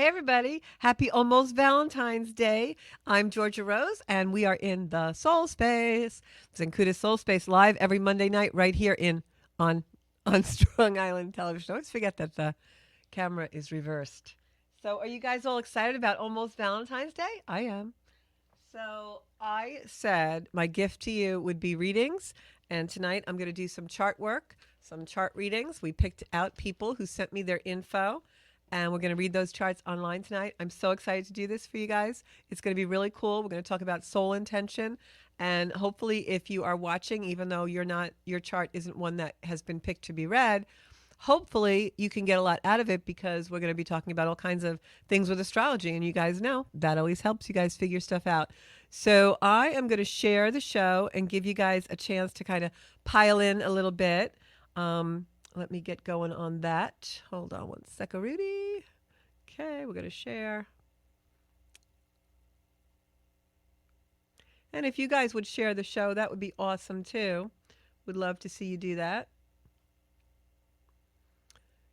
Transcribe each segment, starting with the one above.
Hey, everybody. Happy almost Valentine's Day. I'm Georgia Rose, and we are in the Soul Space. Zencuda Soul Space live every Monday night right here on, on Strong Island Television. I always forget that the camera is reversed. So, are you guys all excited about almost Valentine's Day? I am. So, I said my gift to you would be readings, and tonight I'm going to do some chart work, some chart readings. We picked out people who sent me their info, and we're going to read those charts online tonight. I'm so excited to do this for you guys. It's going to be really cool. We're going to talk about soul intention, and hopefully if you are watching, even though your chart isn't one that has been picked to be read, hopefully you can get a lot out of it because we're going to be talking about all kinds of things with astrology, and you guys know that always helps you guys figure stuff out. So I am going to share the show and give you guys a chance to kind of pile in a little bit. Let me get going on that. Hold on one second, Rudy. Okay, we're going to share. And if you guys would share the show, that would be awesome too. Would love to see you do that,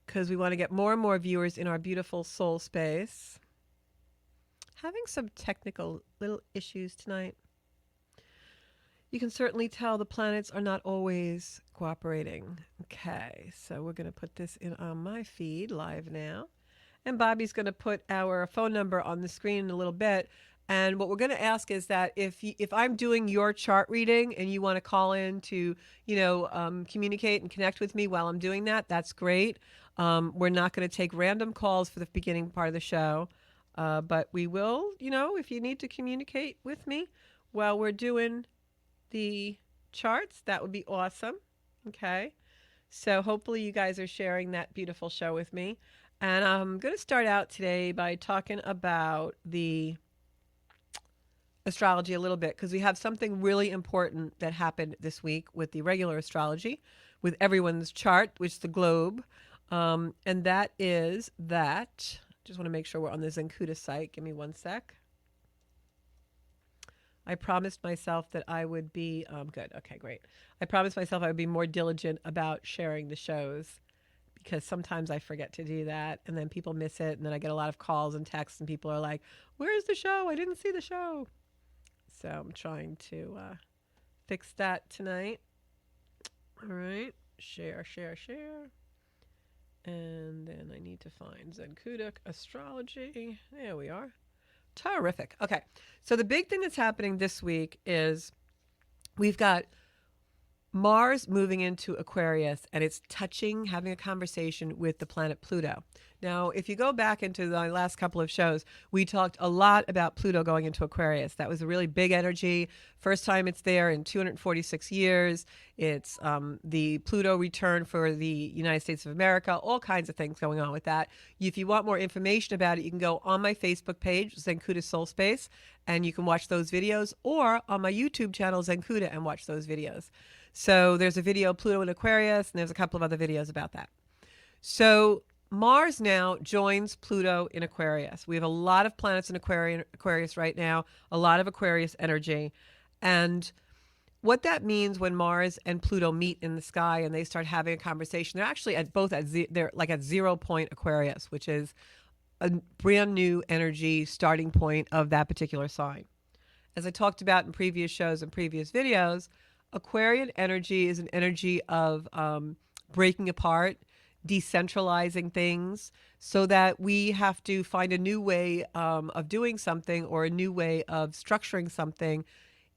because we want to get more and more viewers in our beautiful soul space. Having some technical little issues tonight. You can certainly tell the planets are not always cooperating. Okay, so we're going to put this in on my feed live now. And Bobby's going to put our phone number on the screen in a little bit. And what we're going to ask is that if I'm doing your chart reading and you want to call in to, communicate and connect with me while I'm doing that, that's great. We're not going to take random calls for the beginning part of the show. But we will, if you need to communicate with me while we're doing the charts, that would be awesome. Okay. So hopefully you guys are sharing that beautiful show with me. And I'm going to start out today by talking about the astrology a little bit, because we have something really important that happened this week with the regular astrology, with everyone's chart, which is the globe. And that is that. Just want to make sure we're on the Zencuda site. Give me one sec. I promised myself that I would be good. Okay, great. I promised myself I would be more diligent about sharing the shows, because sometimes I forget to do that and then people miss it, and then I get a lot of calls and texts and people are like, "Where's the show? I didn't see the show." So I'm trying to fix that tonight. All right. Share. And then I need to find Zencuda Astrology. There we are. Terrific. Okay. So the big thing that's happening this week is we've got Mars moving into Aquarius, and it's having a conversation with the planet Pluto. Now, if you go back into the last couple of shows, we talked a lot about Pluto going into Aquarius. That was a really big energy. First time it's there in 246 years. It's the Pluto return for the United States of America, all kinds of things going on with that. If you want more information about it, you can go on my Facebook page, Zencuda Soul Space, and you can watch those videos, or on my YouTube channel, Zencuda, and watch those videos. So there's a video, Pluto in Aquarius, and there's a couple of other videos about that. So Mars now joins Pluto in Aquarius. We have a lot of planets in Aquarius right now, a lot of Aquarius energy. And what that means when Mars and Pluto meet in the sky and they start having a conversation, they're actually they're like at 0 point Aquarius, which is a brand new energy starting point of that particular sign. As I talked about in previous shows and previous videos, Aquarian energy is an energy of breaking apart, decentralizing things, so that we have to find a new way of doing something, or a new way of structuring something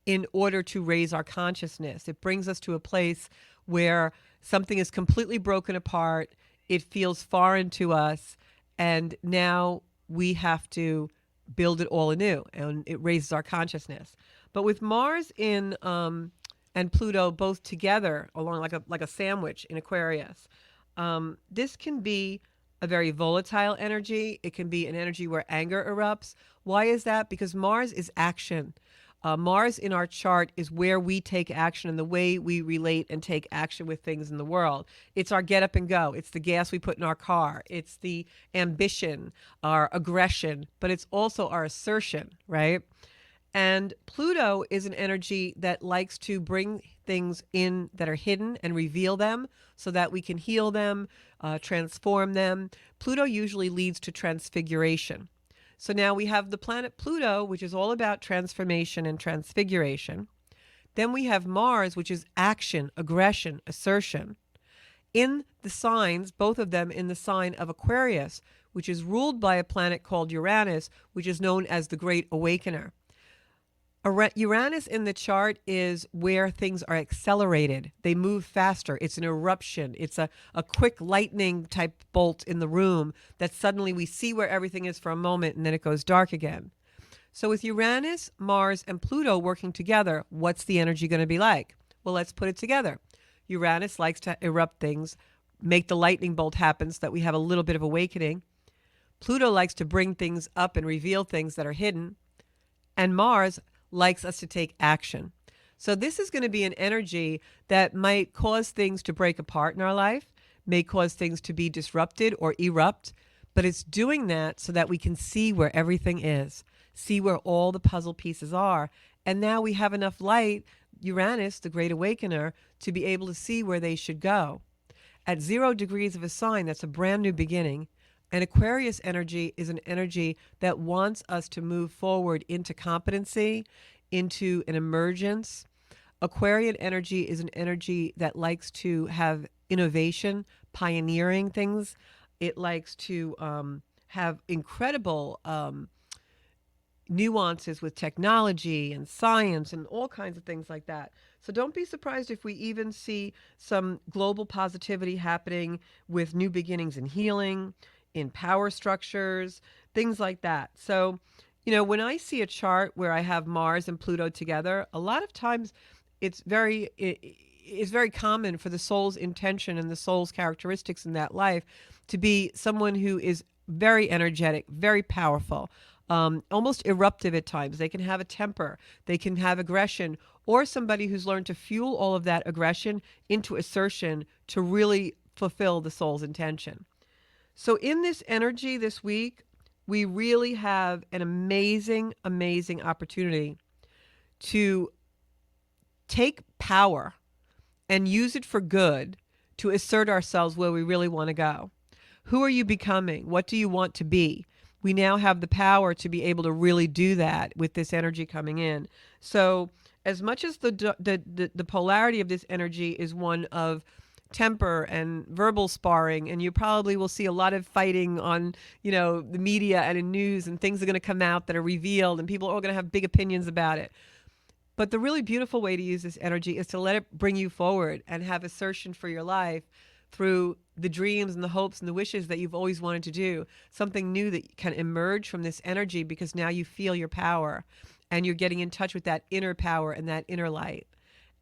in order to raise our consciousness. It brings us to a place where something is completely broken apart, it feels foreign to us, and now we have to build it all anew, and it raises our consciousness. But with Mars in and Pluto both together along like a sandwich in Aquarius, this can be a very volatile energy. It can be an energy where anger erupts. Why is that? Because Mars is action. Mars in our chart is where we take action and the way we relate and take action with things in the world. It's our get up and go. It's the gas we put in our car. It's the ambition, our aggression, but it's also our assertion, right? And Pluto is an energy that likes to bring things in that are hidden and reveal them so that we can heal them, transform them. Pluto usually leads to transfiguration. So now we have the planet Pluto, which is all about transformation and transfiguration. Then we have Mars, which is action, aggression, assertion. In the signs, both of them in the sign of Aquarius, which is ruled by a planet called Uranus, which is known as the Great Awakener. Uranus in the chart is where things are accelerated. They move faster. It's an eruption. It's a quick lightning type bolt in the room that suddenly we see where everything is for a moment and then it goes dark again. So with Uranus, Mars, and Pluto working together, what's the energy going to be like? Well, let's put it together. Uranus likes to erupt things, make the lightning bolt happen so that we have a little bit of awakening. Pluto likes to bring things up and reveal things that are hidden. And Mars likes us to take action. So this is going to be an energy that might cause things to break apart in our life, may cause things to be disrupted or erupt, but it's doing that so that we can see where everything is, see where all the puzzle pieces are. And now we have enough light, Uranus, the Great Awakener, to be able to see where they should go. At 0 degrees of a sign, that's a brand new beginning. And Aquarius energy is an energy that wants us to move forward into competency, into an emergence. Aquarian energy is an energy that likes to have innovation, pioneering things. It likes to have incredible nuances with technology and science and all kinds of things like that. So don't be surprised if we even see some global positivity happening with new beginnings in healing, in power structures, things like that. So, when I see a chart where I have Mars and Pluto together, a lot of times it's very common for the soul's intention and the soul's characteristics in that life to be someone who is very energetic, very powerful, almost eruptive at times. They can have a temper, they can have aggression, or somebody who's learned to fuel all of that aggression into assertion to really fulfill the soul's intention. So in this energy this week, we really have an amazing, amazing opportunity to take power and use it for good to assert ourselves where we really want to go. Who are you becoming? What do you want to be? We now have the power to be able to really do that with this energy coming in. So as much as the polarity of this energy is one of temper and verbal sparring, and you probably will see a lot of fighting on the media and in news, and things are going to come out that are revealed and people are all going to have big opinions about it. But the really beautiful way to use this energy is to let it bring you forward and have assertion for your life through the dreams and the hopes and the wishes that you've always wanted to do, something new that can emerge from this energy because now you feel your power and you're getting in touch with that inner power and that inner light.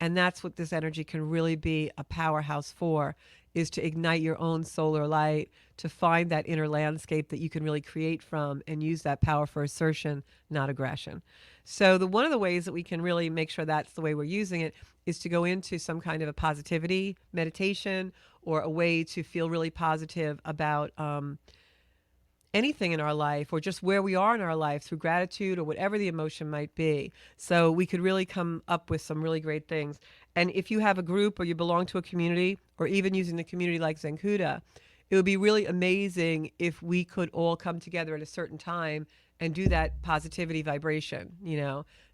And that's what this energy can really be a powerhouse for, is to ignite your own solar light, to find that inner landscape that you can really create from and use that power for assertion, not aggression. So one of the ways that we can really make sure that's the way we're using it is to go into some kind of a positivity meditation or a way to feel really positive about anything in our life, or just where we are in our life through gratitude or whatever the emotion might be. So we could really come up with some really great things. And if you have a group or you belong to a community, or even using the community like Zencuda, it would be really amazing if we could all come together at a certain time and do that positivity vibration,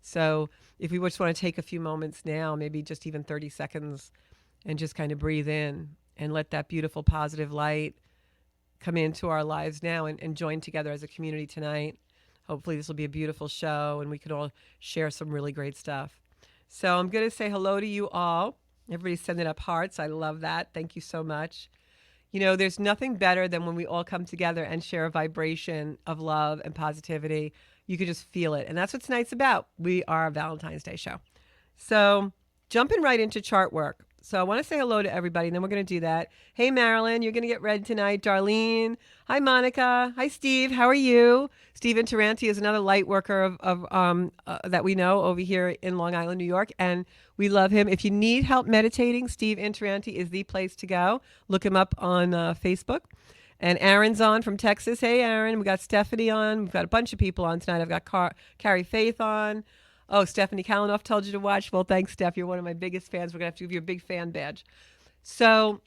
So if we just want to take a few moments now, maybe just even 30 seconds, and just kind of breathe in and let that beautiful positive light come into our lives now and join together as a community tonight. Hopefully this will be a beautiful show and we can all share some really great stuff. So I'm going to say hello to you all. Everybody's sending up hearts. I love that. Thank you so much. There's nothing better than when we all come together and share a vibration of love and positivity. You can just feel it. And that's what tonight's about. We are a Valentine's Day show. So jumping right into chart work. So I want to say hello to everybody, and then we're going to do that. Hey, Marilyn, you're going to get read tonight. Darlene. Hi, Monica. Hi, Steve. How are you? Steve Interanti is another light worker that we know over here in Long Island, New York, and we love him. If you need help meditating, Steve Interanti is the place to go. Look him up on Facebook. And Aaron's on from Texas. Hey, Aaron. We got Stephanie on. We've got a bunch of people on tonight. I've got Carrie Faith on. Oh, Stephanie Kalanoff told you to watch. Well, thanks, Steph. You're one of my biggest fans. We're going to have to give you a big fan badge. So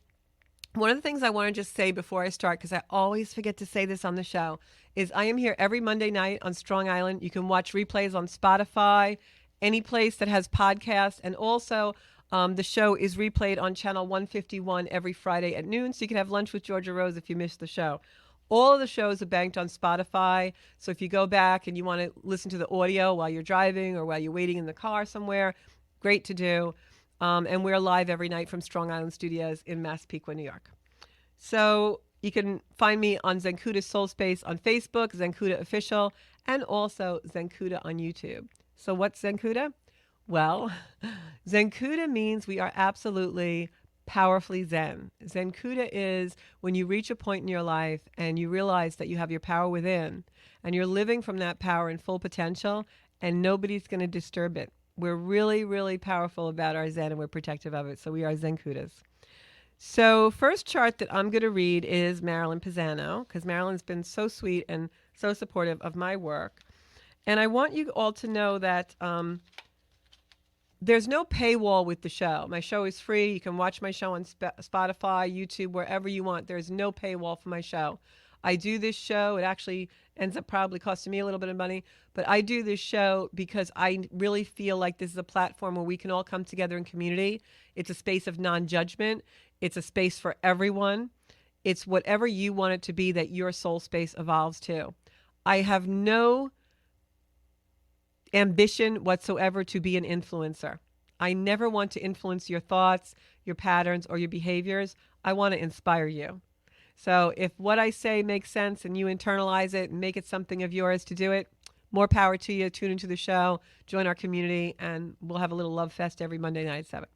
One of the things I want to just say before I start, because I always forget to say this on the show, is I am here every Monday night on Strong Island. You can watch replays on Spotify, any place that has podcasts, and also the show is replayed on channel 151 every Friday at noon, so you can have lunch with Georgia Rose if you missed the show. All of the shows are banked on Spotify, so if you go back and you want to listen to the audio while you're driving or while you're waiting in the car somewhere, great to do. And we're live every night from Strong Island Studios in Massapequa, New York. So you can find me on Zencuda Soul Space on Facebook, Zencuda Official, and also Zencuda on YouTube. So what's Zencuda? Well, Zencuda means we are absolutely powerfully Zen. Zencuda is when you reach a point in your life and you realize that you have your power within and you're living from that power in full potential and nobody's going to disturb it. We're really, really powerful about our Zen and we're protective of it. So we are Zencudas. So first chart that I'm going to read is Marilyn Pisano, because Marilyn's been so sweet and so supportive of my work. And I want you all to know that there's no paywall with the show. My show is free. You can watch my show on Spotify, YouTube, wherever you want. There's no paywall for my show. I do this show. It actually ends up probably costing me a little bit of money, but I do this show because I really feel like this is a platform where we can all come together in community. It's a space of non-judgment. It's a space for everyone. It's whatever you want it to be that your soul space evolves to. I have no ambition whatsoever to be an influencer. I never want to influence your thoughts, your patterns, or your behaviors. I want to inspire you. So if what I say makes sense and you internalize it and make it something of yours to do it, more power to you. Tune into the show, join our community, and we'll have a little love fest every Monday night at 7.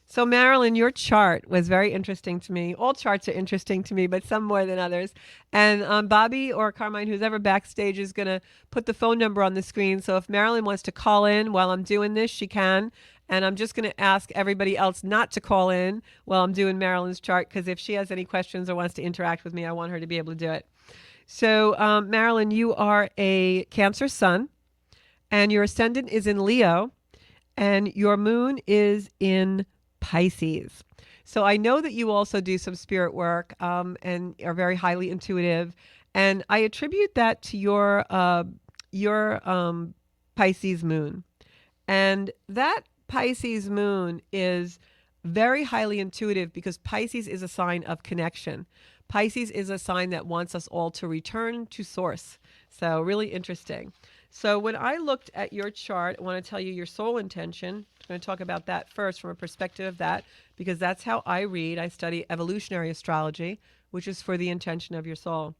So Marilyn, your chart was very interesting to me. All charts are interesting to me, but some more than others. And Bobby or Carmine, who's ever backstage, is going to put the phone number on the screen. So if Marilyn wants to call in while I'm doing this, she can. And I'm just going to ask everybody else not to call in while I'm doing Marilyn's chart, because if she has any questions or wants to interact with me, I want her to be able to do it. So Marilyn, you are a Cancer sun, and your ascendant is in Leo, and your moon is in Pisces. So I know that you also do some spirit work and are very highly intuitive, and I attribute that to your Pisces moon. And that Pisces moon is very highly intuitive because Pisces is a sign of connection. Pisces is a sign that wants us all to return to source. So really interesting. So when I looked at your chart, I want to tell you your soul intention. I'm going to talk about that first from a perspective of that, because that's how I read. I study evolutionary astrology, which is for the intention of your soul.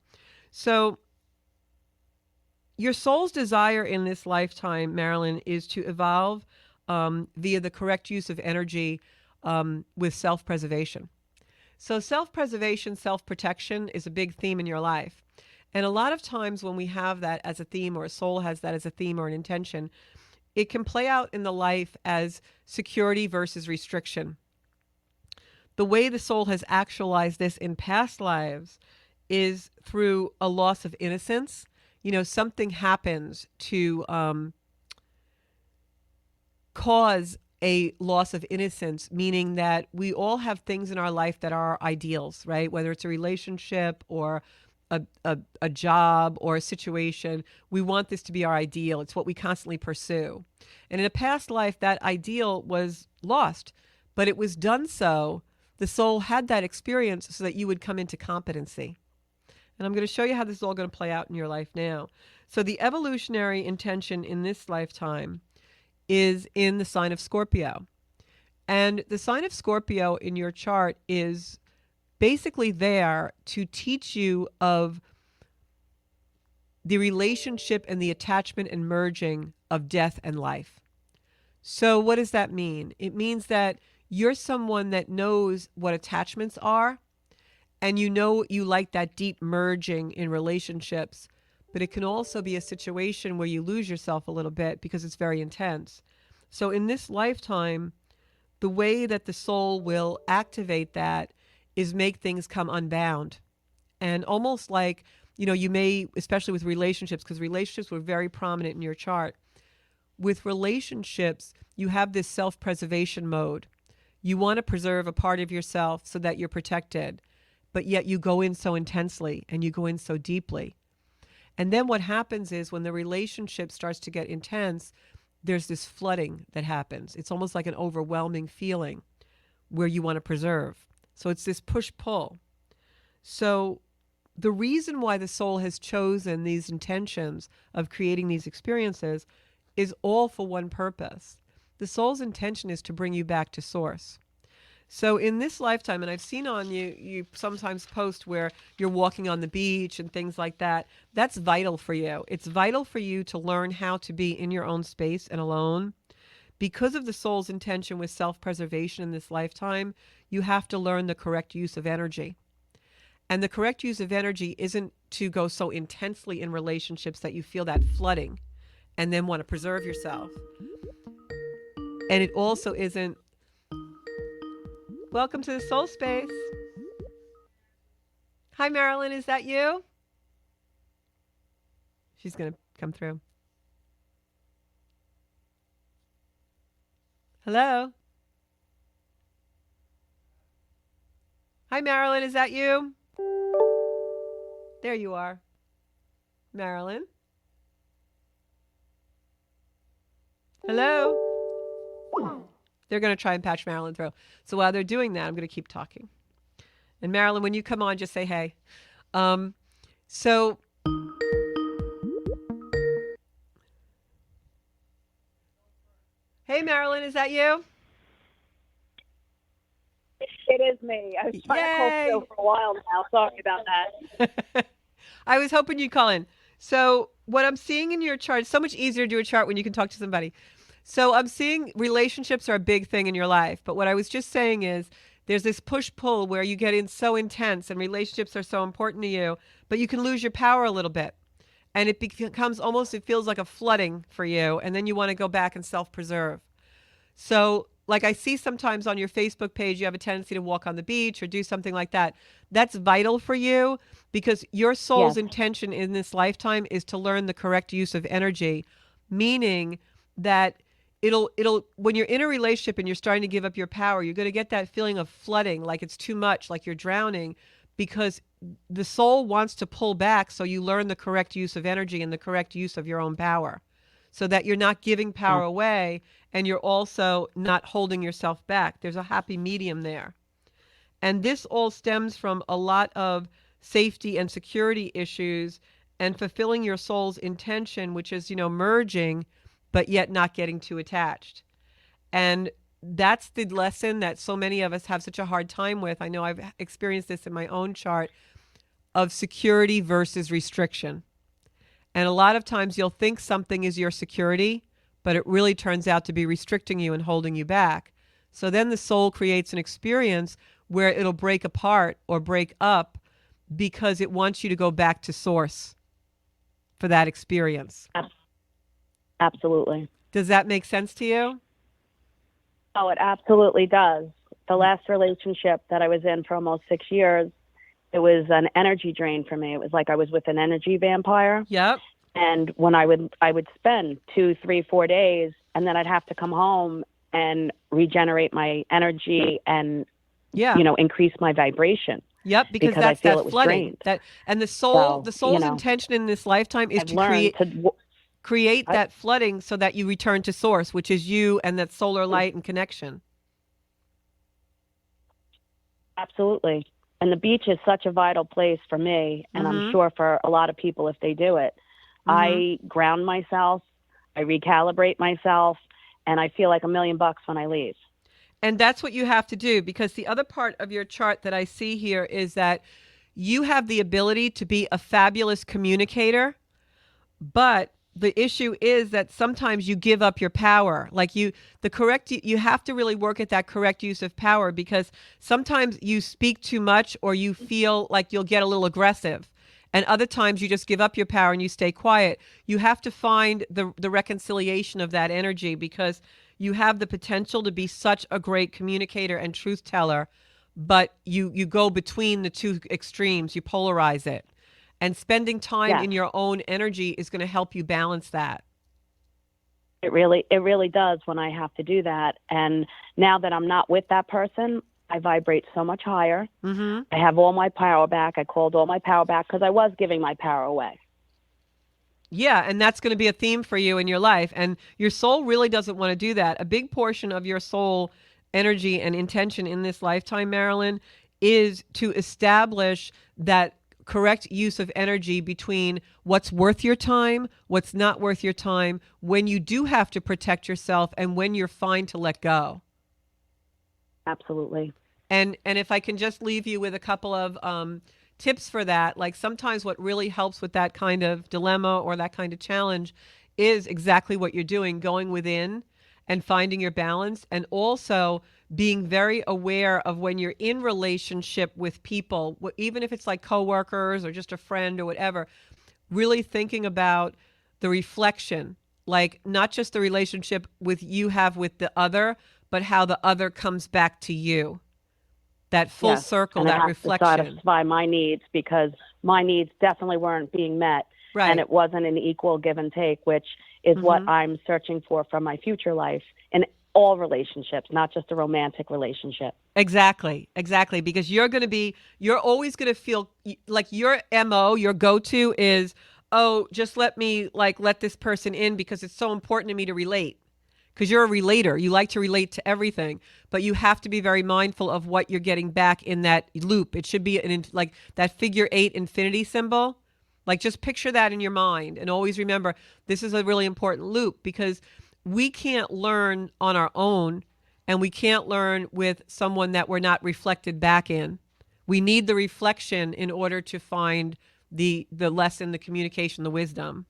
So your soul's desire in this lifetime, Marilyn, is to evolve via the correct use of energy with self-preservation. So self-preservation, self-protection is a big theme in your life. And a lot of times when we have that as a theme, or a soul has that as a theme or an intention, it can play out in the life as security versus restriction. The way the soul has actualized this in past lives is through a loss of innocence. You know, something happens to cause a loss of innocence, meaning that we all have things in our life that are our ideals, right? Whether it's a relationship or a job or a situation, we want this to be our ideal. It's what we constantly pursue. And in a past life, that ideal was lost, but it was done so. The soul had that experience so that you would come into competency. And I'm going to show you how this is all going to play out in your life now. So the evolutionary intention in this lifetime is in the sign of Scorpio. And the sign of Scorpio in your chart is basically there to teach you of the relationship and the attachment and merging of death and life. So what does that mean? It means that you're someone that knows what attachments are, and you know you like that deep merging in relationships, but it can also be a situation where you lose yourself a little bit because it's very intense. So in this lifetime, the way that the soul will activate that is make things come unbound. And almost like, you know, you may, especially with relationships, because relationships were very prominent in your chart. With relationships, you have this self-preservation mode. You want to preserve a part of yourself so that you're protected, but yet you go in so intensely and you go in so deeply. And then what happens is when the relationship starts to get intense, there's this flooding that happens. It's almost like an overwhelming feeling where you want to preserve. So it's this push-pull. So the reason why the soul has chosen these intentions of creating these experiences is all for one purpose. The soul's intention is to bring you back to source. So in this lifetime, and I've seen on you, you sometimes post where you're walking on the beach and things like that. That's vital for you. It's vital for you to learn how to be in your own space and alone. Because of the soul's intention with self-preservation in this lifetime, you have to learn the correct use of energy. And the correct use of energy isn't to go so intensely in relationships that you feel that flooding and then want to preserve yourself. And it also isn't, welcome to the soul space. Hi, Marilyn, is that you? She's going to come through. Hello? Hi, Marilyn, is that you? There you are. Marilyn? Hello? They're going to try and patch Marilyn through. So while they're doing that, I'm going to keep talking. And Marilyn, when you come on, just say hey. So hey, Marilyn, is that you? It is me. I was trying to call Phil for a while now. Sorry about that. I was hoping you'd call in. So what I'm seeing in your chart, it's so much easier to do a chart when you can talk to somebody. So I'm seeing relationships are a big thing in your life. But what I was just saying is there's this push-pull where you get in so intense and relationships are so important to you, but you can lose your power a little bit. And it becomes almost, it feels like a flooding for you. And then you want to go back and self-preserve. So like I see sometimes on your Facebook page, you have a tendency to walk on the beach or do something like that. That's vital for you because your soul's intention in this lifetime is to learn the correct use of energy, meaning that it'll when you're in a relationship and you're starting to give up your power, you're going to get that feeling of flooding, like it's too much, like you're drowning, because the soul wants to pull back so you learn the correct use of energy and the correct use of your own power so that you're not giving power away and you're also not holding yourself back. There's a happy medium there. And this all stems from a lot of safety and security issues and fulfilling your soul's intention, which is, merging, but yet not getting too attached. And that's the lesson that so many of us have such a hard time with. I know I've experienced this in my own chart of security versus restriction. And a lot of times you'll think something is your security, but it really turns out to be restricting you and holding you back. So then the soul creates an experience where it'll break apart or break up because it wants you to go back to source for that experience. Absolutely. Does that make sense to you? Oh, it absolutely does. The last relationship that I was in for almost 6 years, it was an energy drain for me. It was like I was with an energy vampire. Yep. And when I would spend 2, 3, 4 days, and then I'd have to come home and regenerate my energy and, increase my vibration. Yep, because I that's feel that it was flooding. drained. And the soul's intention in this lifetime is to create that flooding so that you return to source, which is you and that solar light and connection. Absolutely. And the beach is such a vital place for me, and I'm sure for a lot of people if they do it. I ground myself, I recalibrate myself, and I feel like $1,000,000 when I leave. And that's what you have to do, because the other part of your chart that I see here is that you have the ability to be a fabulous communicator, but the issue is that sometimes you give up your power. Like you have to really work at that correct use of power, because sometimes you speak too much or you feel like you'll get a little aggressive. And other times you just give up your power and you stay quiet. You have to find the reconciliation of that energy, because you have the potential to be such a great communicator and truth teller, but you go between the two extremes. You polarize it. And spending time in your own energy is going to help you balance that. It really does when I have to do that. And now that I'm not with that person, I vibrate so much higher. Mm-hmm. I have all my power back. I called all my power back because I was giving my power away. Yeah, and that's going to be a theme for you in your life. And your soul really doesn't want to do that. A big portion of your soul energy and intention in this lifetime, Marilyn, is to establish that correct use of energy between what's worth your time, what's not worth your time, when you do have to protect yourself, and when you're fine to let go. Absolutely. And if I can just leave you with a couple of tips for that, like sometimes what really helps with that kind of dilemma or that kind of challenge is exactly what you're doing, going within and finding your balance, and also being very aware of when you're in relationship with people, even if it's like coworkers or just a friend or whatever, really thinking about the reflection, like not just the relationship with you have with the other, but how the other comes back to you. That full Yes. circle, And it that has to reflection. satisfy my needs because my needs definitely weren't being met. Right. And it wasn't an equal give and take, which is what I'm searching for from my future life in all relationships, not just a romantic relationship. Exactly. Exactly. Because you're always going to feel like your MO, your go to is, oh, just let me like let this person in because it's so important to me to relate. Because you're a relator. You like to relate to everything, but you have to be very mindful of what you're getting back in that loop. It should be like that figure 8 infinity symbol. Like just picture that in your mind and always remember this is a really important loop because we can't learn on our own and we can't learn with someone that we're not reflected back in. We need the reflection in order to find the lesson, the communication, the wisdom.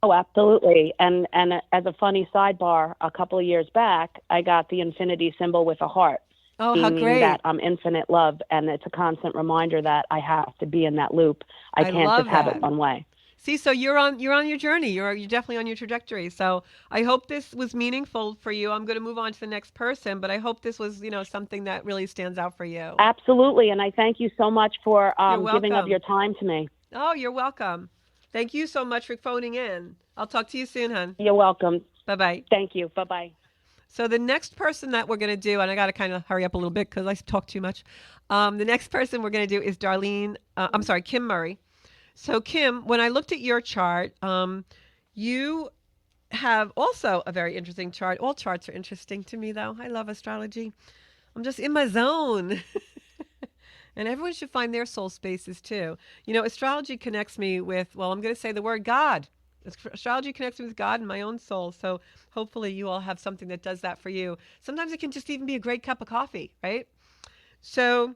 Oh, absolutely. And as a funny sidebar, a couple of years back, I got the infinity symbol with a heart, Oh, how meaning great. that I'm infinite love, and it's a constant reminder that I have to be in that loop. I I can't love just have it that. one way. See, so you're on your journey. You're definitely on your trajectory. So I hope this was meaningful for you. I'm going to move on to the next person, but I hope this was, something that really stands out for you. Absolutely, and I thank you so much for You're giving of welcome. your time to me. Oh, you're welcome. Thank you so much for phoning in. I'll talk to you soon, hon. You're welcome. Bye-bye. Thank you. Bye-bye. So the next person that we're going to do, and I got to kind of hurry up a little bit because I talk too much. The next person we're going to do is Kim Murray. So Kim, when I looked at your chart, you have also a very interesting chart. All charts are interesting to me, though. I love astrology. I'm just in my zone. And everyone should find their soul spaces too. Astrology connects me with, well, I'm going to say the word God. Astrology connects me with God and my own soul. So hopefully you all have something that does that for you. Sometimes it can just even be a great cup of coffee, right? So,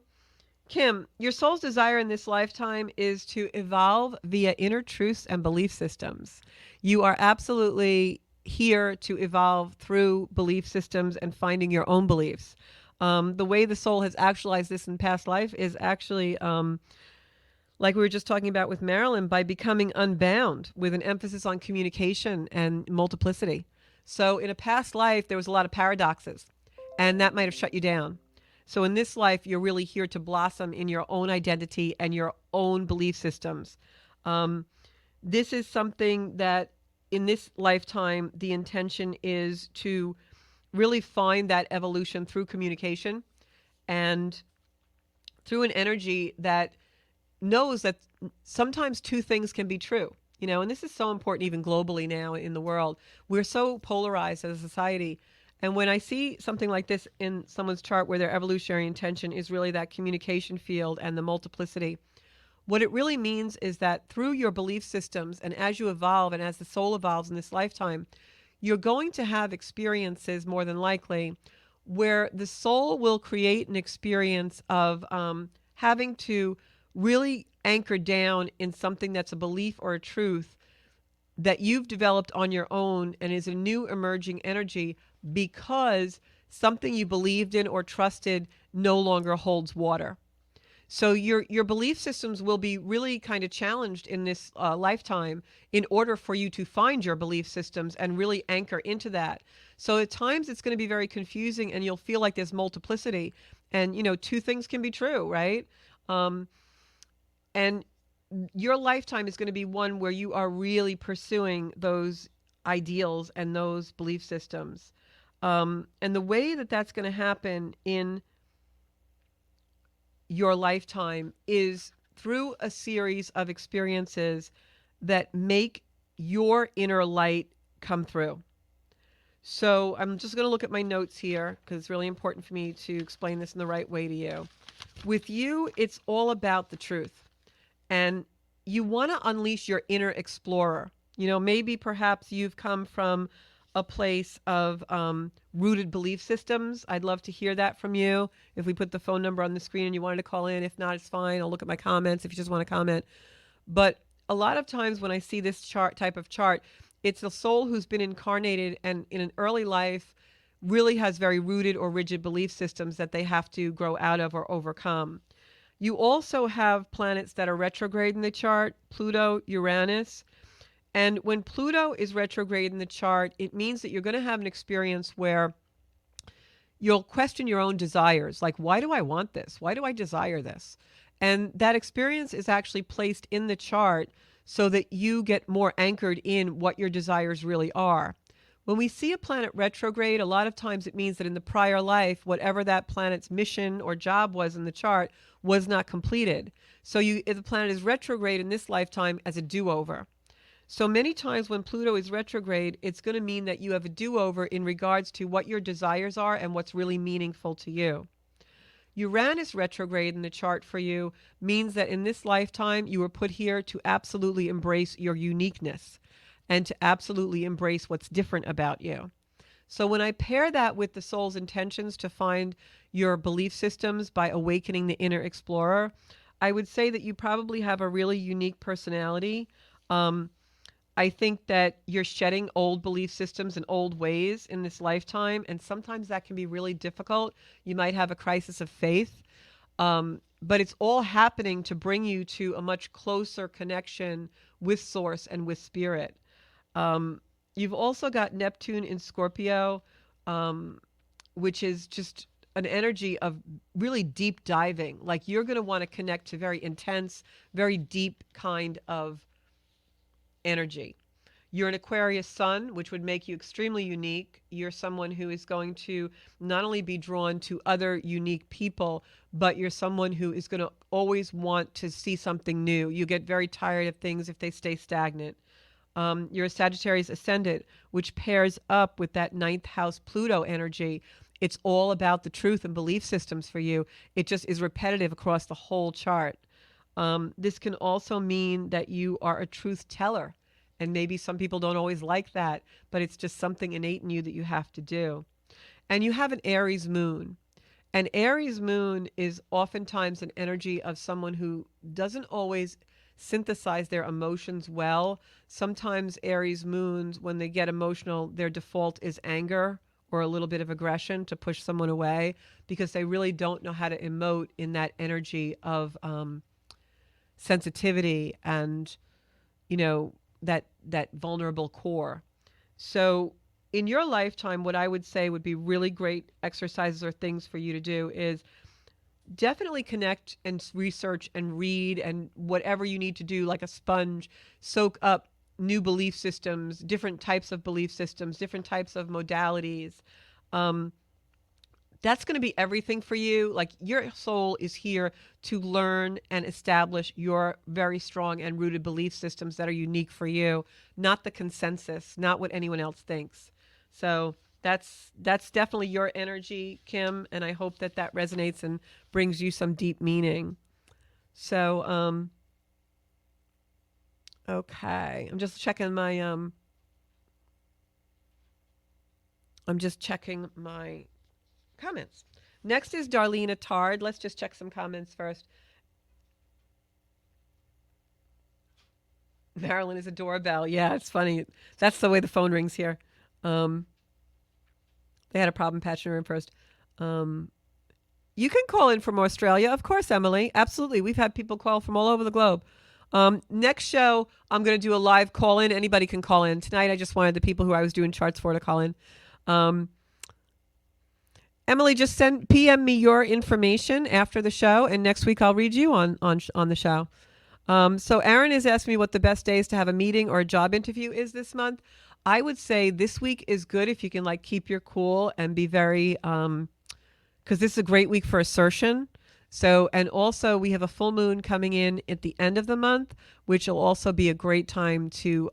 Kim, your soul's desire in this lifetime is to evolve via inner truths and belief systems. You are absolutely here to evolve through belief systems and finding your own beliefs. The way the soul has actualized this in past life is actually, like we were just talking about with Marilyn, by becoming unbound with an emphasis on communication and multiplicity. So in a past life, there was a lot of paradoxes, and that might have shut you down. So in this life, you're really here to blossom in your own identity and your own belief systems. This is something that in this lifetime, the intention is to really find that evolution through communication and through an energy that knows that sometimes two things can be true, and this is so important even globally now in the world. We're so polarized as a society. And when I see something like this in someone's chart where their evolutionary intention is really that communication field and the multiplicity, what it really means is that through your belief systems and as you evolve and as the soul evolves in this lifetime, you're going to have experiences more than likely where the soul will create an experience of having to really anchor down in something that's a belief or a truth that you've developed on your own and is a new emerging energy because something you believed in or trusted no longer holds water. So your belief systems will be really kind of challenged in this lifetime in order for you to find your belief systems and really anchor into that. So at times it's going to be very confusing and you'll feel like there's multiplicity and, two things can be true, right? And your lifetime is going to be one where you are really pursuing those ideals and those belief systems. And the way that that's going to happen in your lifetime is through a series of experiences that make your inner light come through. So I'm just going to look at my notes here because it's really important for me to explain this in the right way to you. With you, it's all about the truth. And you want to unleash your inner explorer. You know, maybe perhaps you've come from a place of rooted belief systems. I'd love to hear that from you. If we put the phone number on the screen and you wanted to call in, if not, it's fine. I'll look at my comments if you just want to comment. But a lot of times when I see this type of chart, it's a soul who's been incarnated and in an early life really has very rooted or rigid belief systems that they have to grow out of or overcome. You also have planets that are retrograde in the chart, Pluto, Uranus. And when Pluto is retrograde in the chart, it means that you're going to have an experience where you'll question your own desires. Like, why do I want this? Why do I desire this? And that experience is actually placed in the chart so that you get more anchored in what your desires really are. When we see a planet retrograde, a lot of times it means that in the prior life, whatever that planet's mission or job was in the chart was not completed. So if the planet is retrograde in this lifetime as a do-over. So many times when Pluto is retrograde, it's going to mean that you have a do-over in regards to what your desires are and what's really meaningful to you. Uranus retrograde in the chart for you means that in this lifetime, you were put here to absolutely embrace your uniqueness and to absolutely embrace what's different about you. So when I pair that with the soul's intentions to find your belief systems by awakening the inner explorer, I would say that you probably have a really unique personality. I think that you're shedding old belief systems and old ways in this lifetime, and sometimes that can be really difficult. You might have a crisis of faith, but it's all happening to bring you to a much closer connection with Source and with Spirit. You've also got Neptune in Scorpio, which is just an energy of really deep diving. Like you're going to want to connect to very intense, very deep kind of energy. You're an Aquarius sun, which would make you extremely unique. You're someone who is going to not only be drawn to other unique people, but you're someone who is going to always want to see something new. You get very tired of things if they stay stagnant. You're a Sagittarius ascendant, which pairs up with that ninth house Pluto energy. It's all about the truth and belief systems for you. It just is repetitive across the whole chart. This can also mean that you are a truth teller. And maybe some people don't always like that, but it's just something innate in you that you have to do. And you have an Aries moon. And Aries moon is oftentimes an energy of someone who doesn't always synthesize their emotions well. Sometimes Aries moons, when they get emotional, their default is anger or a little bit of aggression to push someone away because they really don't know how to emote in that energy of sensitivity and, you know, that vulnerable core. So in your lifetime, what I would say would be really great exercises or things for you to do is definitely connect and research and read and whatever you need to do, like a sponge, soak up new belief systems, different types of belief systems, different types of modalities. That's going to be everything for you. Like your soul is here to learn and establish your very strong and rooted belief systems that are unique for you, not the consensus, not what anyone else thinks. So that's definitely your energy, Kim, and I hope that that resonates and brings you some deep meaning. So, okay, I'm just checking my comments. Next is Darlene Attard. Let's just check some comments first. Marilyn is a doorbell. Yeah, it's funny. That's the way the phone rings here. They had a problem patching her in first. You can call in from Australia. Of course, Emily. Absolutely. We've had people call from all over the globe. Next show, I'm going to do a live call-in. Anybody can call in. Tonight, I just wanted the people who I was doing charts for to call in. Emily, just PM me your information after the show, and next week I'll read you on the show. So Aaron is asking me what the best days to have a meeting or a job interview is this month. I would say this week is good if you can like keep your cool and be very because this is a great week for assertion. So, and also we have a full moon coming in at the end of the month, which will also be a great time to,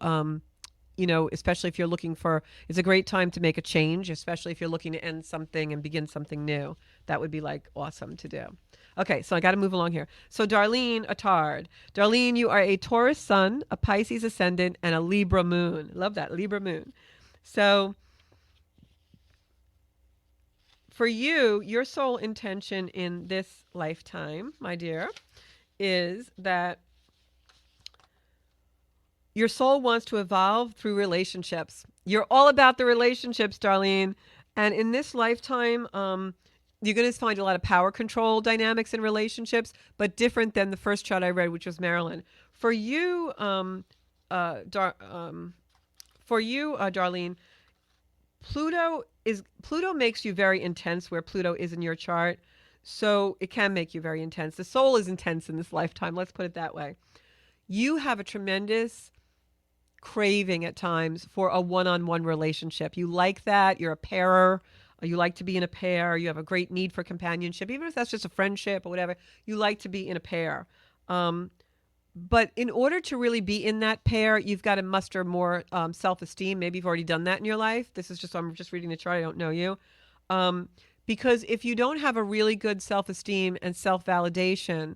especially if you're looking for, it's a great time to make a change, especially if you're looking to end something and begin something new. That would be like awesome to do. Okay, so I got to move along here. So, Darlene Attard. Darlene, you are a Taurus sun, a Pisces ascendant, and a Libra moon. Love that, Libra moon. So, for you, your sole intention in this lifetime, my dear, is that your soul wants to evolve through relationships. You're all about the relationships, Darlene. And in this lifetime, you're going to find a lot of power control dynamics in relationships, but different than the first chart I read, which was Marilyn. For you, Darlene, Pluto makes you very intense where Pluto is in your chart. So it can make you very intense. The soul is intense in this lifetime. Let's put it that way. You have a tremendous craving at times for a one-on-one relationship. You like that. You're a pairer. You like to be in a pair. You have a great need for companionship, even if that's just a friendship or whatever. You like to be in a pair. But in order to really be in that pair, you've got to muster more self-esteem. Maybe you've already done that in your life. I'm just reading the chart. I don't know you. Because if you don't have a really good self-esteem and self-validation,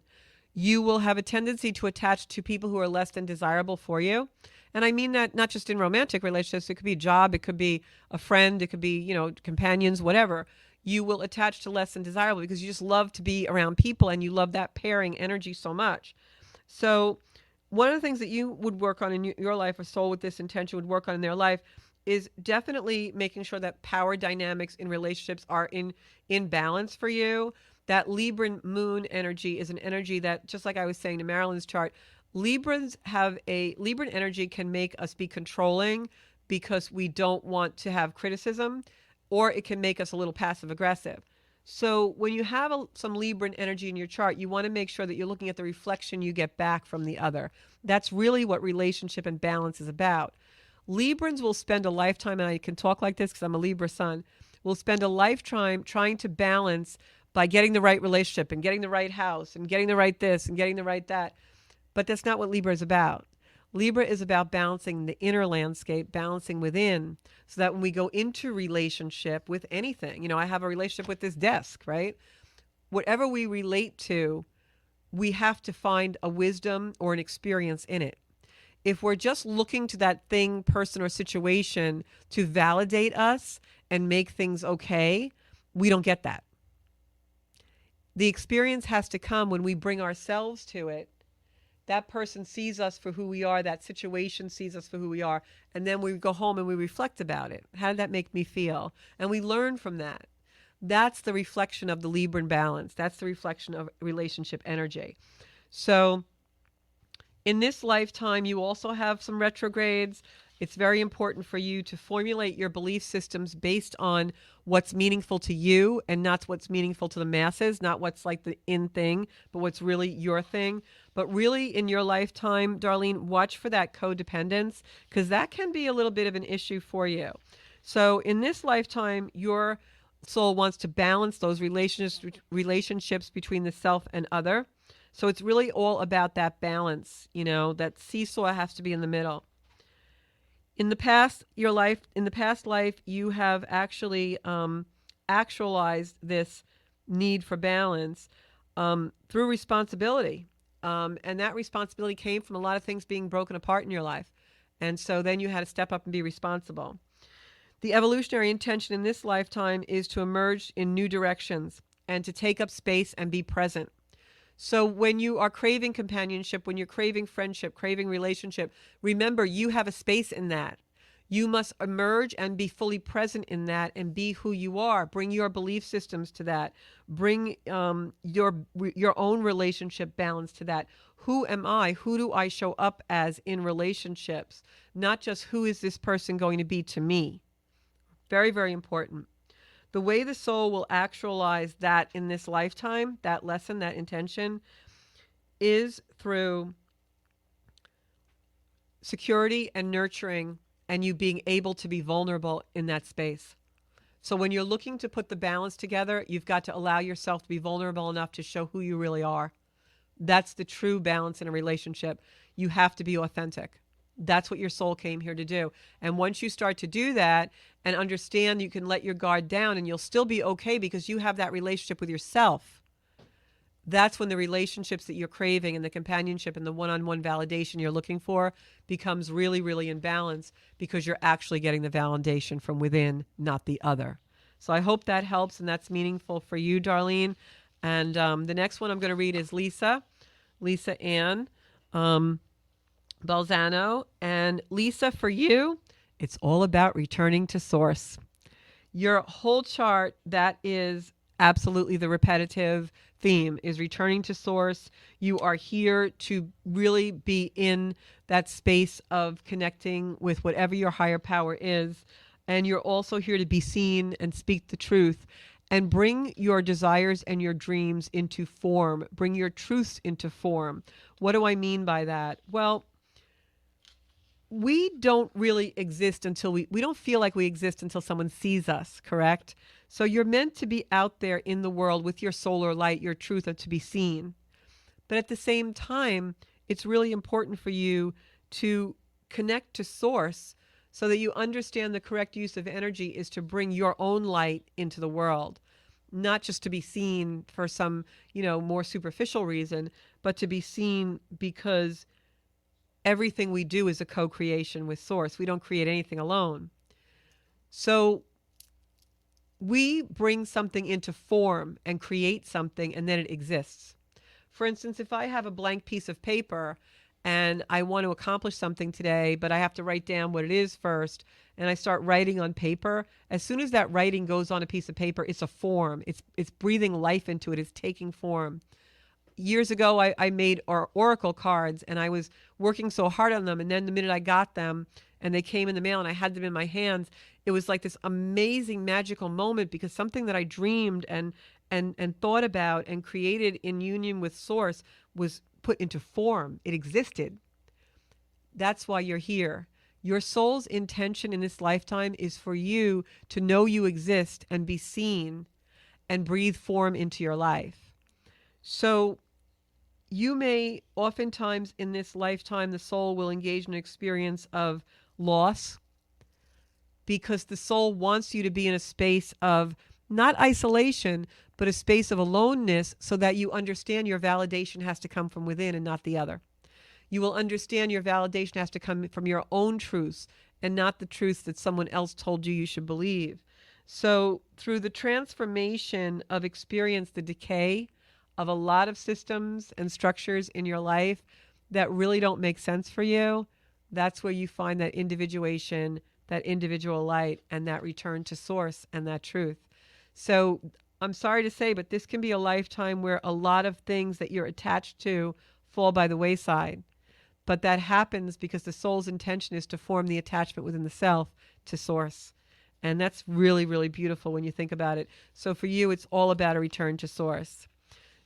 you will have a tendency to attach to people who are less than desirable for you. And I mean that not just in romantic relationships. It could be a job. It could be a friend. It could be, companions, whatever. You will attach to less than desirable because you just love to be around people and you love that pairing energy so much. So one of the things that you would work on in your life, a soul with this intention would work on in their life, is definitely making sure that power dynamics in relationships are in balance for you. That Libran moon energy is an energy that, just like I was saying to Marilyn's chart, Libran energy can make us be controlling because we don't want to have criticism, or it can make us a little passive aggressive. So when you have some Libran energy in your chart, you want to make sure that you're looking at the reflection you get back from the other. That's really what relationship and balance is about. Librans will spend a lifetime, and I can talk like this because I'm a Libra sun, will spend a lifetime trying to balance by getting the right relationship and getting the right house and getting the right this and getting the right that. But that's not what Libra is about. Libra is about balancing the inner landscape, balancing within, so that when we go into relationship with anything, I have a relationship with this desk, right? Whatever we relate to, we have to find a wisdom or an experience in it. If we're just looking to that thing, person, or situation to validate us and make things okay, we don't get that. The experience has to come when we bring ourselves to it. That person sees us for who we are. That situation sees us for who we are. And then we go home and we reflect about it. How did that make me feel? And we learn from that. That's the reflection of the Libran balance. That's the reflection of relationship energy. So in this lifetime, you also have some retrogrades. It's very important for you to formulate your belief systems based on what's meaningful to you and not what's meaningful to the masses, not what's like the in thing, but what's really your thing. But really in your lifetime, Darlene, watch for that codependence because that can be a little bit of an issue for you. So in this lifetime, your soul wants to balance those relationships between the self and other. So it's really all about that balance, that seesaw has to be in the middle. In the past life, you have actually actualized this need for balance through responsibility. And that responsibility came from a lot of things being broken apart in your life. And so then you had to step up and be responsible. The evolutionary intention in this lifetime is to emerge in new directions and to take up space and be present. So when you are craving companionship, when you're craving friendship, craving relationship, remember you have a space in that. You must emerge and be fully present in that and be who you are. Bring your belief systems to that. Bring your own relationship balance to that. Who am I? Who do I show up as in relationships? Not just who is this person going to be to me. Very, very important. The way the soul will actualize that in this lifetime, that lesson, that intention, is through security and nurturing, and you being able to be vulnerable in that space. So when you're looking to put the balance together, you've got to allow yourself to be vulnerable enough to show who you really are. That's the true balance in a relationship. You have to be authentic. That's what your soul came here to do. And once you start to do that and understand you can let your guard down and you'll still be okay because you have that relationship with yourself, that's when the relationships that you're craving and the companionship and the one-on-one validation you're looking for becomes really, really in balance because you're actually getting the validation from within, not the other. So I hope that helps and that's meaningful for you, Darlene. And the next one I'm going to read is Lisa Ann Balzano. And Lisa, for you, it's all about returning to source. Your whole chart, that is absolutely the repetitive theme, is returning to source. You are here to really be in that space of connecting with whatever your higher power is. And you're also here to be seen and speak the truth and bring your desires and your dreams into form. Bring your truths into form. What do I mean by that? Well, we don't really exist until we don't feel like we exist until someone sees us, correct? So you're meant to be out there in the world with your solar light, your truth, to be seen. But at the same time, it's really important for you to connect to source so that you understand the correct use of energy is to bring your own light into the world, not just to be seen for some, more superficial reason, but to be seen because everything we do is a co-creation with source. We don't create anything alone. So we bring something into form and create something, and then it exists. For instance, if I have a blank piece of paper and I want to accomplish something today, but I have to write down what it is first, and I start writing on paper, as soon as that writing goes on a piece of paper, it's a form. It's breathing life into it. It's taking form. Years ago, I made our oracle cards, and I was working so hard on them. And then the minute I got them and they came in the mail and I had them in my hands, it was like this amazing magical moment because something that I dreamed and thought about and created in union with source was put into form. It existed. That's why you're here. Your soul's intention in this lifetime is for you to know you exist and be seen and breathe form into your life. So you may oftentimes in this lifetime, the soul will engage in an experience of loss because the soul wants you to be in a space of not isolation, but a space of aloneness so that you understand your validation has to come from within and not the other. You will understand your validation has to come from your own truths and not the truths that someone else told you should believe. So through the transformation of experience, the decay of a lot of systems and structures in your life that really don't make sense for you, that's where you find that individuation, that individual light, and that return to source and that truth. So I'm sorry to say, but this can be a lifetime where a lot of things that you're attached to fall by the wayside. But that happens because the soul's intention is to form the attachment within the self to source. And that's really, really beautiful when you think about it. So for you, it's all about a return to source.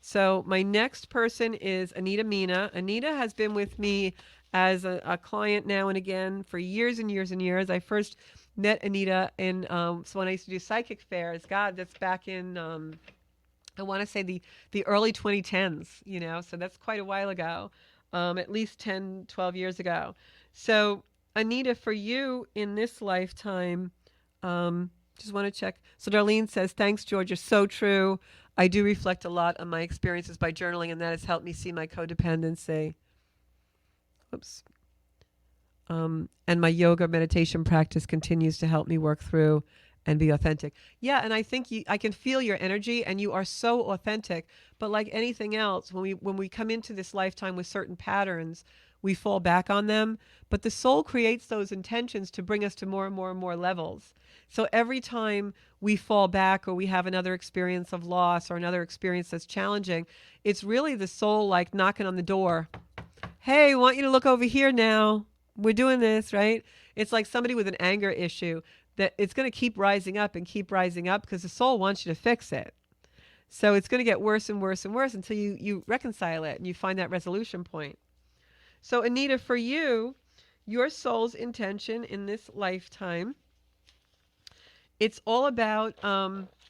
So my next person is Anita Mina. Anita has been with me as a client now and again for years and years and years. I first met Anita in so when I used to do psychic fairs. God, that's back in I want to say the early 2010s. So that's quite a while ago, at least 10, 12 years ago. So Anita, for you in this lifetime, just want to check. So Darlene says, thanks, Georgia. So true. I do reflect a lot on my experiences by journaling, and that has helped me see my codependency. Oops. And my yoga meditation practice continues to help me work through and be authentic. Yeah, and I think I can feel your energy, and you are so authentic. But like anything else, when we come into this lifetime with certain patterns, we fall back on them. But the soul creates those intentions to bring us to more and more and more levels. So every time we fall back or we have another experience of loss or another experience that's challenging, it's really the soul like knocking on the door. Hey, I want you to look over here now. We're doing this, right? It's like somebody with an anger issue that it's going to keep rising up and keep rising up because the soul wants you to fix it. So it's going to get worse and worse and worse until you reconcile it and you find that resolution point. So Anita, for you, your soul's intention in this lifetime, it's all about,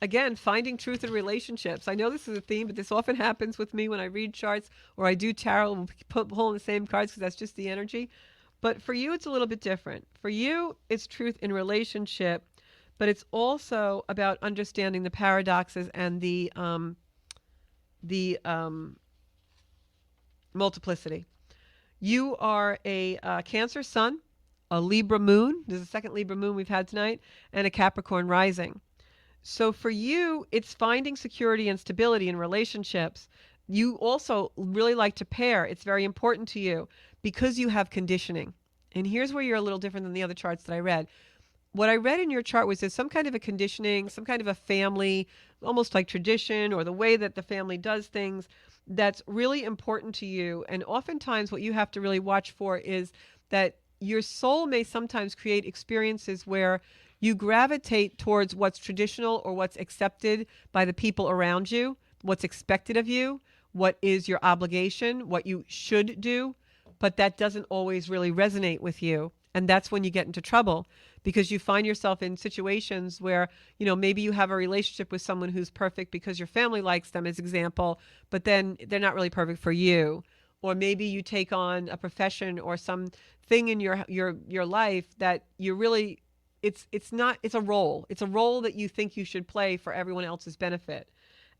again, finding truth in relationships. I know this is a theme, but this often happens with me when I read charts or I do tarot and pull in the same cards because that's just the energy. But for you, it's a little bit different. For you, it's truth in relationship, but it's also about understanding the paradoxes and the multiplicity. You are a Cancer sun, a Libra moon. There's a second Libra moon we've had tonight, and a Capricorn rising. So for you, it's finding security and stability in relationships. You also really like to pair. It's very important to you because you have conditioning. And here's where you're a little different than the other charts that I read. What I read in your chart was there's some kind of a conditioning, some kind of a family, almost like tradition or the way that the family does things that's really important to you. And oftentimes what you have to really watch for is that your soul may sometimes create experiences where you gravitate towards what's traditional or what's accepted by the people around you, what's expected of you, what is your obligation, what you should do, but that doesn't always really resonate with you. And that's when you get into trouble because you find yourself in situations where, maybe you have a relationship with someone who's perfect because your family likes them, as example, but then they're not really perfect for you. Or maybe you take on a profession or some thing in your life that you really, it's not, it's a role. It's a role that you think you should play for everyone else's benefit.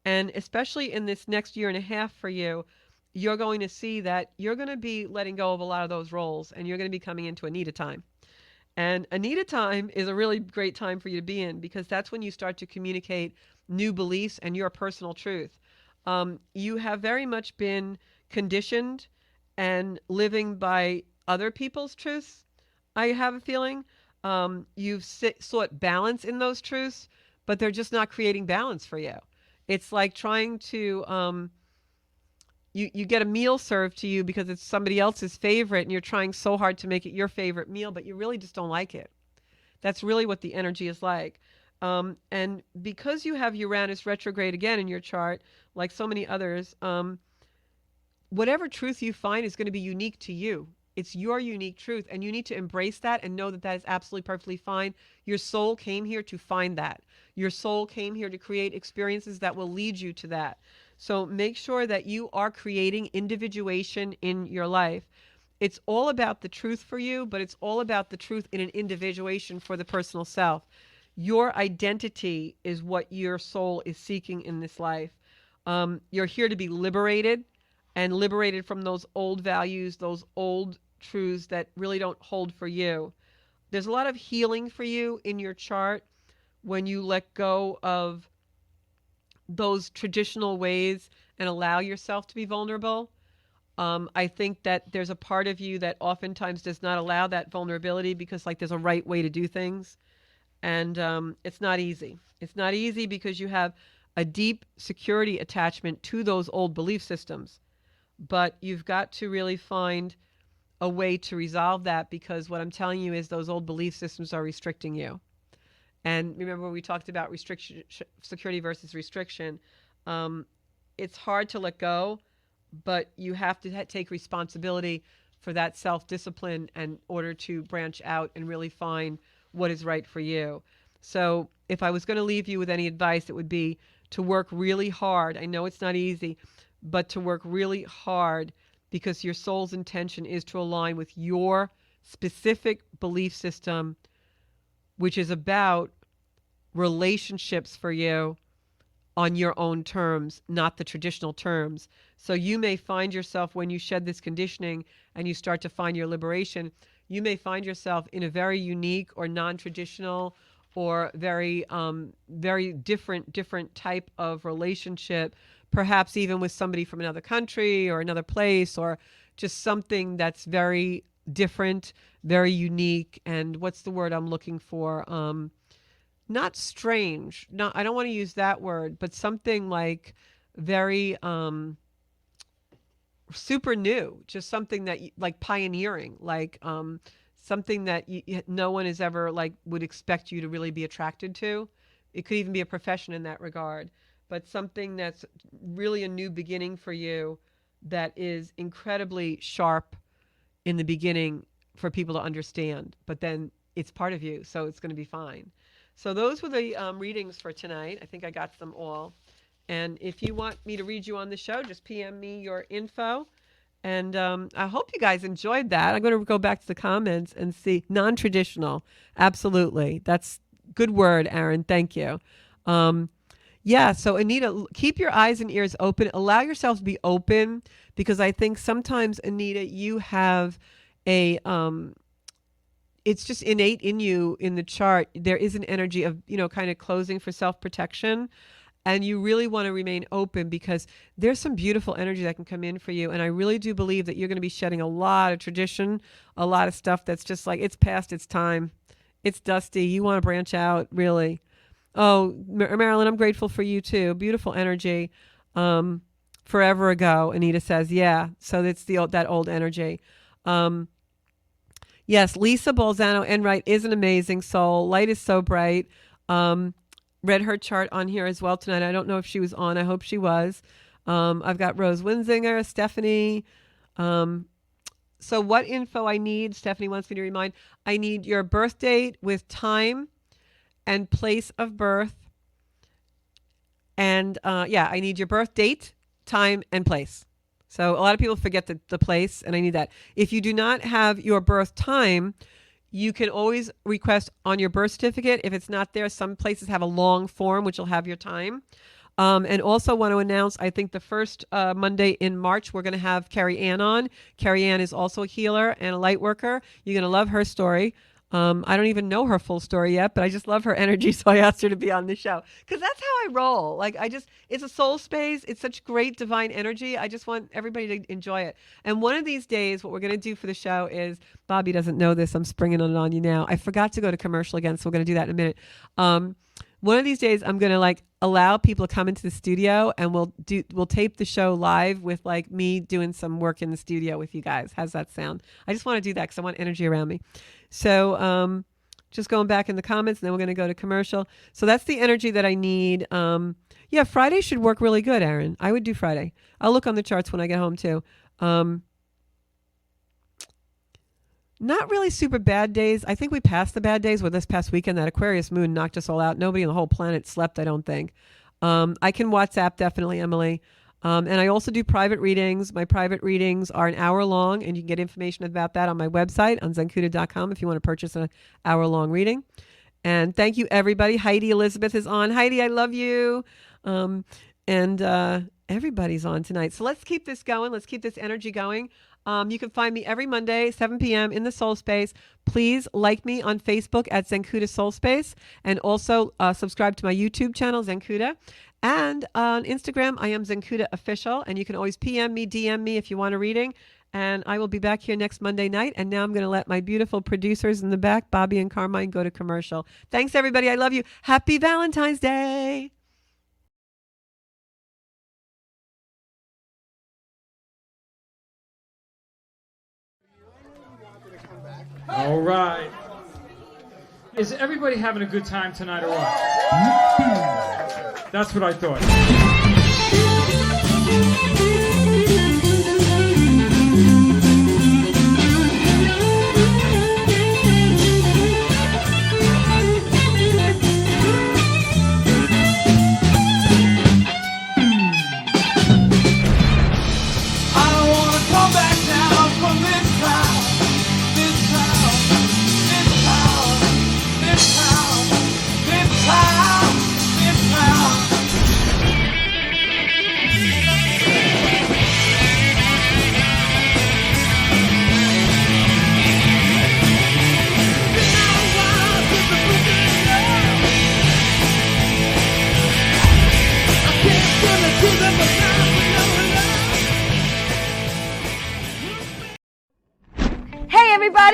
And especially in this next year and a half for you, you're going to see that you're going to be letting go of a lot of those roles and you're going to be coming into Anita time. And Anita time is a really great time for you to be in because that's when you start to communicate new beliefs and your personal truth. You have very much been conditioned and living by other people's truths, I have a feeling. You've sought balance in those truths, but they're just not creating balance for you. It's like trying to you get a meal served to you because it's somebody else's favorite and you're trying so hard to make it your favorite meal, but you really just don't like it. That's really what the energy is like. And because you have Uranus retrograde again in your chart, like so many others, whatever truth you find is going to be unique to you. It's your unique truth, and you need to embrace that and know that that is absolutely perfectly fine. Your soul came here to find that. Your soul came here to create experiences that will lead you to that. So make sure that you are creating individuation in your life. It's all about the truth for you, but it's all about the truth in an individuation for the personal self. Your identity is what your soul is seeking in this life. You're here to be liberated and liberated from those old values, those old truths that really don't hold for you. There's a lot of healing for you in your chart when you let go of those traditional ways and allow yourself to be vulnerable. I think that there's a part of you that oftentimes does not allow that vulnerability because there's a right way to do things. And it's not easy. It's not easy because you have a deep security attachment to those old belief systems. But you've got to really find a way to resolve that because what I'm telling you is those old belief systems are restricting you. And remember, we talked about restriction, security versus restriction. It's hard to let go, but you have to take responsibility for that self-discipline in order to branch out and really find what is right for you. So if I was going to leave you with any advice, it would be to work really hard. I know it's not easy, but to work really hard because your soul's intention is to align with your specific belief system, which is about relationships for you on your own terms, not the traditional terms. So you may find yourself when you shed this conditioning and you start to find your liberation, you may find yourself in a very unique or non-traditional or very different type of relationship, perhaps even with somebody from another country or another place, or just something that's very different, very unique. And what's the word I'm looking for? Not strange. Not, I don't want to use that word, but something like very super new, just something that like pioneering, like something that no one is ever would expect you to really be attracted to. It could even be a profession in that regard, but something that's really a new beginning for you that is incredibly sharp in the beginning for people to understand, but then it's part of you, so it's going to be fine. So those were the readings for tonight. I think I got them all. And if you want me to read you on the show, just PM me your info. And I hope you guys enjoyed that. I'm going to go back to the comments and see. Non-traditional. Absolutely. That's good word, Aaron. Thank you. Yeah, so Anita, keep your eyes and ears open. Allow yourself to be open, because I think sometimes, Anita, you have a it's just innate in you in the chart. There is an energy of, kind of closing for self-protection. And you really want to remain open, because there's some beautiful energy that can come in for you. And I really do believe that you're going to be shedding a lot of tradition, a lot of stuff that's just like, it's past its time. It's dusty. You want to branch out, really. Oh, Marilyn, I'm grateful for you too. Beautiful energy. Forever ago, Anita says, yeah. So it's that old energy. Yes, Lisa Bolzano Enright is an amazing soul. Light is so bright. Read her chart on here as well tonight. I don't know if she was on. I hope she was. I've got Rose Winzinger, Stephanie. So what info I need, Stephanie wants me to remind, I need your birth date with time and place of birth. And I need your birth date, time, and place. So a lot of people forget the place, and I need that. If you do not have your birth time, you can always request on your birth certificate. If it's not there, some places have a long form, which will have your time. And also want to announce, I think the first Monday in March, we're going to have Carrie Ann on. Carrie Ann is also a healer and a light worker. You're going to love her story. I don't even know her full story yet, but I just love her energy, so I asked her to be on the show. Because that's how I roll. Like, it's a soul space. It's such great divine energy. I just want everybody to enjoy it. And one of these days, what we're going to do for the show is, Bobby doesn't know this, I'm springing it on you now. I forgot to go to commercial again, so we're going to do that in a minute. One of these days, I'm going to allow people to come into the studio, and we'll tape the show live with me doing some work in the studio with you guys. How's that sound? I just want to do that because I want energy around me. So just going back in the comments, and then we're going to go to commercial. So that's the energy that I need. Friday should work really good, Aaron. I would do Friday. I'll look on the charts when I get home too. Not really super bad days. I think we passed the bad days with this past weekend. That Aquarius moon knocked us all out. Nobody on the whole planet slept, I don't think. I can WhatsApp, definitely, Emily. And I also do private readings. My private readings are an hour long, and you can get information about that on my website on Zencuda.com if you want to purchase an hour-long reading. And thank you, everybody. Heidi Elizabeth is on. Heidi, I love you. And everybody's on tonight. So let's keep this going. Let's keep this energy going. You can find me every Monday, 7 p.m. in the Soul Space. Please like me on Facebook at Zencuda Soul Space, and also subscribe to my YouTube channel, Zencuda. And on Instagram, I am Zencuda Official, and you can always PM me, DM me if you want a reading. And I will be back here next Monday night. And now I'm going to let my beautiful producers in the back, Bobby and Carmine, go to commercial. Thanks, everybody. I love you. Happy Valentine's Day. All right. Is everybody having a good time tonight or what? That's what I thought.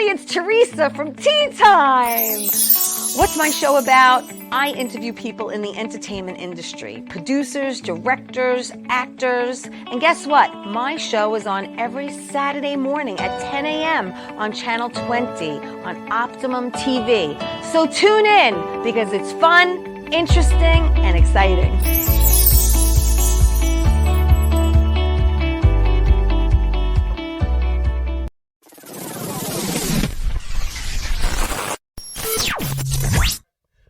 It's Teresa from Tea Time. What's my show about? I interview people in the entertainment industry, producers, directors, actors, and guess what? My show is on every Saturday morning at 10 a.m. on Channel 20 on Optimum TV. So tune in because it's fun, interesting, and exciting.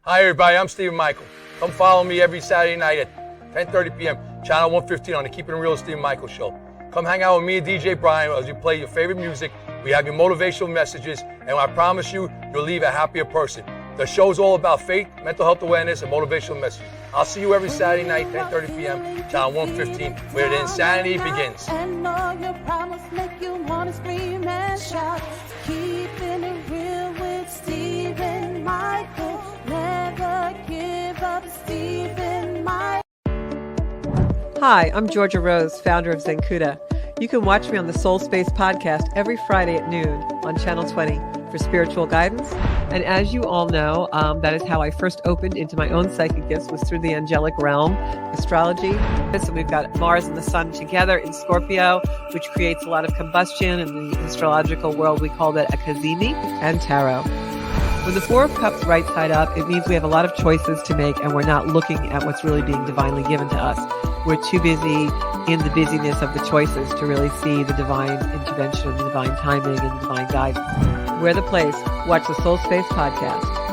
Hi, everybody. I'm Stephen Michael. Come follow me every Saturday night at 10:30 p.m. Channel 115 on the Keeping It Real with Stephen Michael show. Come hang out with me and DJ Brian as we play your favorite music. We have your motivational messages, and I promise you, you'll leave a happier person. The show's all about faith, mental health awareness, and motivational messages. I'll see you every Saturday night, 10:30 p.m. Channel 115, where the insanity begins. And all your problems make you want to scream and shout. Keeping it real with Stephen Michael. Never give up, Stephen Michael. Hi, I'm Georgia Rose, founder of Zencuda. You can watch me on the Soul Space podcast every Friday at noon on Channel 20 for spiritual guidance. And as you all know, that is how I first opened into my own psychic gifts, was through the angelic realm, astrology. So we've got Mars and the Sun together in Scorpio, which creates a lot of combustion. In the astrological world, we call that a kazemi, and tarot. When the Four of Cups right side up, it means we have a lot of choices to make, and we're not looking at what's really being divinely given to us. We're too busy in the busyness of the choices to really see the divine intervention, the divine timing, and the divine guidance. We're the place. Watch the Soul Space podcast.